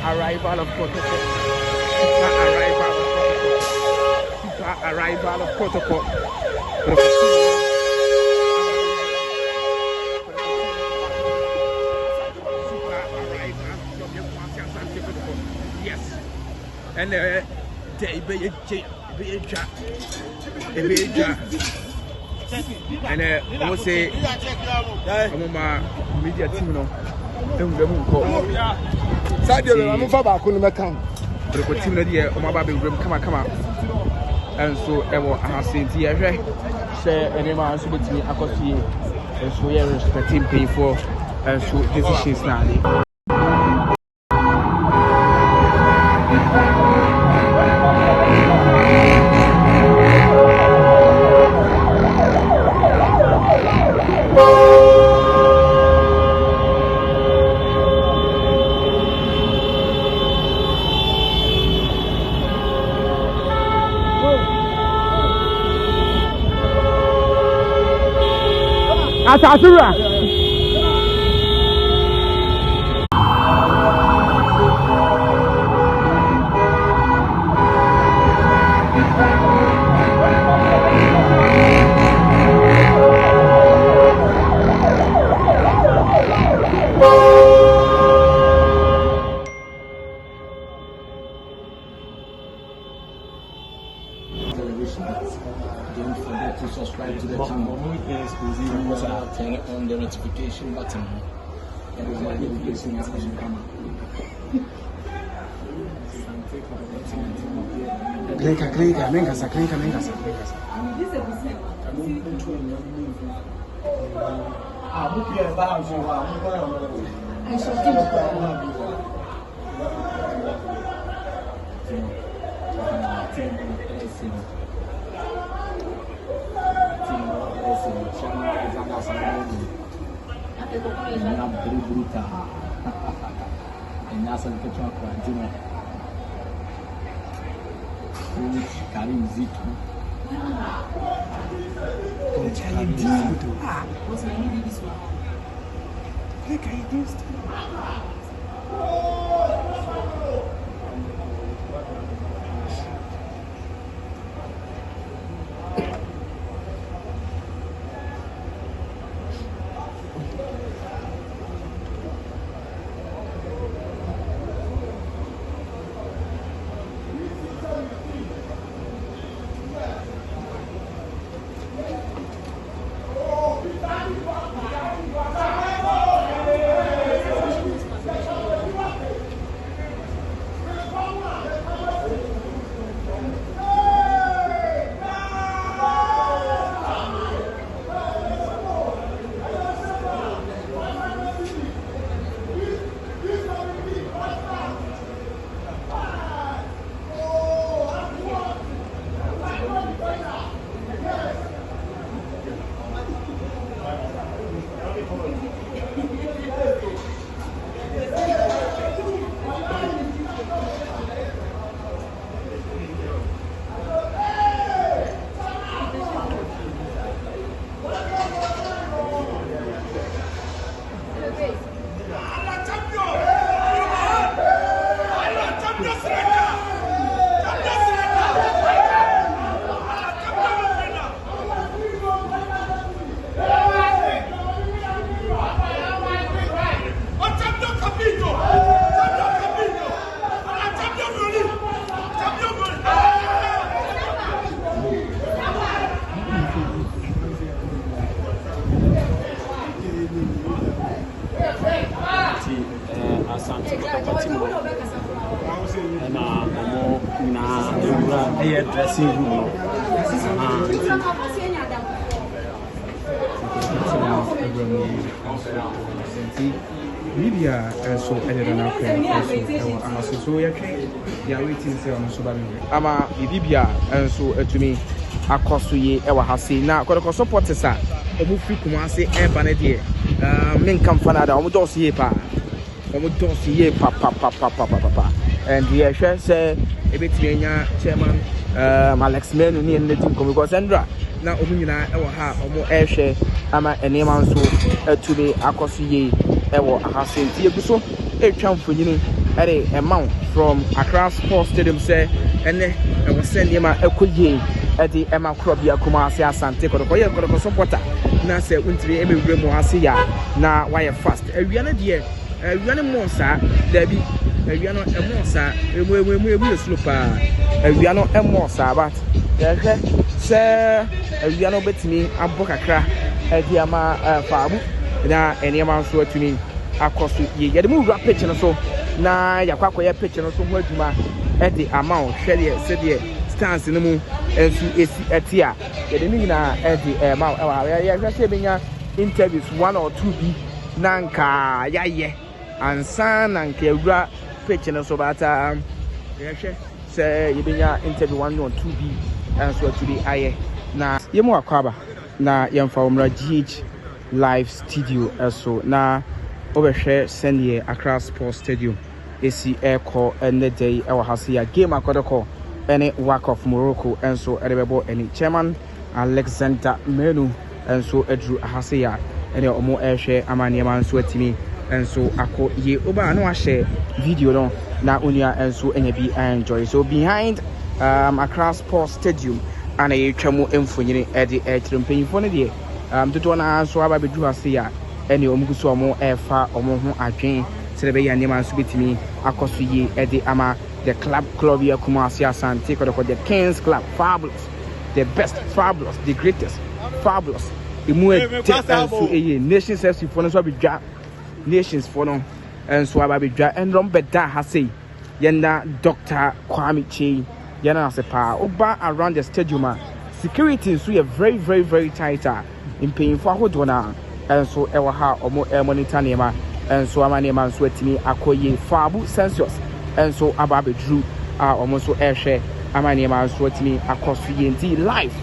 arrival of Kotoko. Super arrival of Kotoko. Yes. And they be a chat. And I would say, I'm my media team. Sadio, I'm for back on the account. But the team here, my baby room, come on. And so, I was saying, say, and then I was with me, I could see, and so, yeah, respecting pay for and so decisions now. Atasura. Don't forget to subscribe to the channel. Turn on the notification button. And my notification message come up. Clinka, Mengasa. Asante na dressing room. Media so editor na so ya waiting say on so ba me ama bibia so atumi akoso ye e wa hase na kodoko supporters a omu fi Kumasi e ba na de men kam fa na da omu dos ye pa and the share say ebetimi nya chairman Alex Menu ni en team because Sandra na omu nyina ewo ha omo ehwe ama enema nso atube akoso ye ewo Asante eguso etwa mfonyini ere amount from Accra Sports Stadium say ene ewo send yema ekoye edi ema krobia Kumasi Asante Kotoko ye Kotoko supporter na se untiri emewure mu ase ya na why fast awiane de awiane mo sa dabi awiano emo sa emu slopa awiano emo sa but yehwe se awiano betimi abo kakra edi ama faabu na enema nso atumi akoso ye yede mu wura pitch no so na yakwakoye pitch no so ho adwuma edi amount hwede se de stance no mu ensu esi etia yede ni na edi ma ya hwese benya interviews 1 or 2 bi nanka yaye ansa nanka wura pitch no so bata yehwe se yebenya interview 1 or 2 bi ensu aturi aye na yemu akwaba na yemfa omra GH live studio eso na obehwe sendie Accra Sports Stadium esi eko ene day ewa hasia game akodoko ene work of Morocco enso erebebo eni chairman Alexander Menu enso edru hasia ene omo ehwe amaniema enso atimi enso ako ye oba no ahye video no na unia enso enya bi enjoy so behind Accra Sports Stadium ana ye twamo emfonyini edi etrempanyfo ne de dodo na so aba bedu ase ya ene omuguso omo efa omo ho adwen serebe ya nema so betimi akoso yi edi ama the club ya Kumasi Asante Kotoko the Kings Club fabulous the best fabulous the greatest fabulous emu so nations FC for no so bedwa nations for no enso aba bedwa enrom beda ha sei yenda Dr. Kwame Chi yana sepa oba around the stadium security so you very tighter in paying for hodona and so ewa ha omo monitor nema and so amanema so atimi akoye fabu census and so ababe drew omo so ehwe amanema so atimi akoso yenti live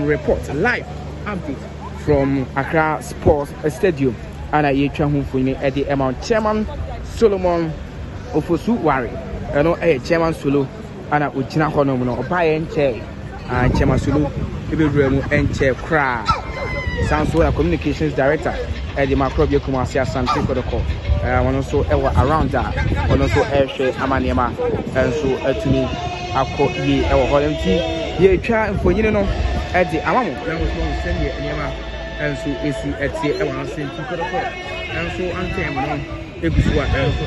report live update from Accra Sports Stadium ana yetwa hu funi e the amount chairman Solomon Ofosu Ware eno chairman Solo ana ogina hono mu no obaye nche chairman Solo ebedura mu enche kra Sanso communications director the Macrobia Kumasi Asante Kotoko one also around that one also ehwe amaniema enso atuni akọ ye ewo holenti ye twa mfonyine no the amamo na so send ye enema enso esi etie ewo Asante Kotoko enso antem no ebusuwa enso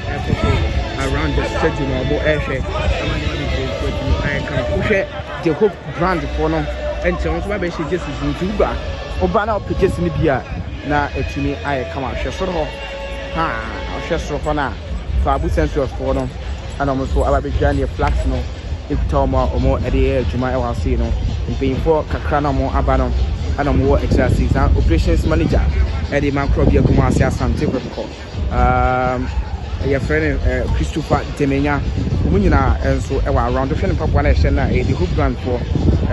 around the stadium obo ehwe amaniema bi so atuni ayeka uhwe the hope brand for no enti onso ba be hye Jesus ntuba oba na opekesi ni bia na etumi aye kama hwesoro ho hwesoro ho na fa abu census for no ana mo so ababedwa ne flax no iptoma omo ede adwuma e wase no mpinfo kakra na mo aba no ana mo exercise operations manager ede Macrobia Kumasi Asante Kotoko your friend Christopher Temenya omunyina enso e wa around the mpabwa na ehye na e the hoop brand for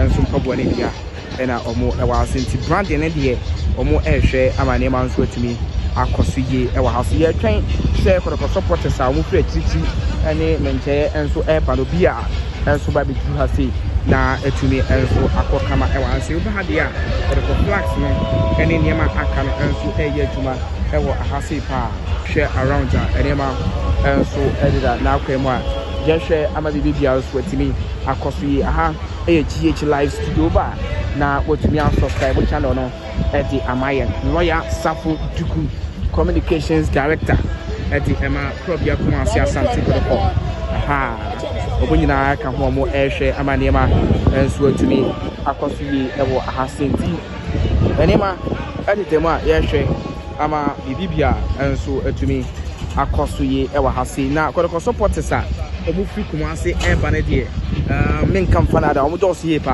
enso mpabwa na bia ena omo e wa Asante brand ne de omo ehwe amanema nso atumi akoso ye e wa house ye twen se Kotoko supporters a omo free titi ene menche enso e ba no bia enso ba bitu ha sei na atumi enso akokama e wa Asante oba ha de a Kotoko flags no ene niema aka no enso e ye adwuma e wo ahase pa share around that enema enso edida na akwemu a je hwe amabi bibia nso atumi akoso ye aha e GH live studio ba na watumi subscribe channel no at the Amayan lawyer Safo Duku communications director at the Emma Probia Kumasi Asante Kotoko obunyina ka ho mo ehwe amanema enso atumi akoso yi ewo Asante enema editemu a yehwe ama bibibia enso atumi akoso yi ewo Asante na Kotoko supporters a omu free Kumasi eba ne de men kam fanada omu do so ye pa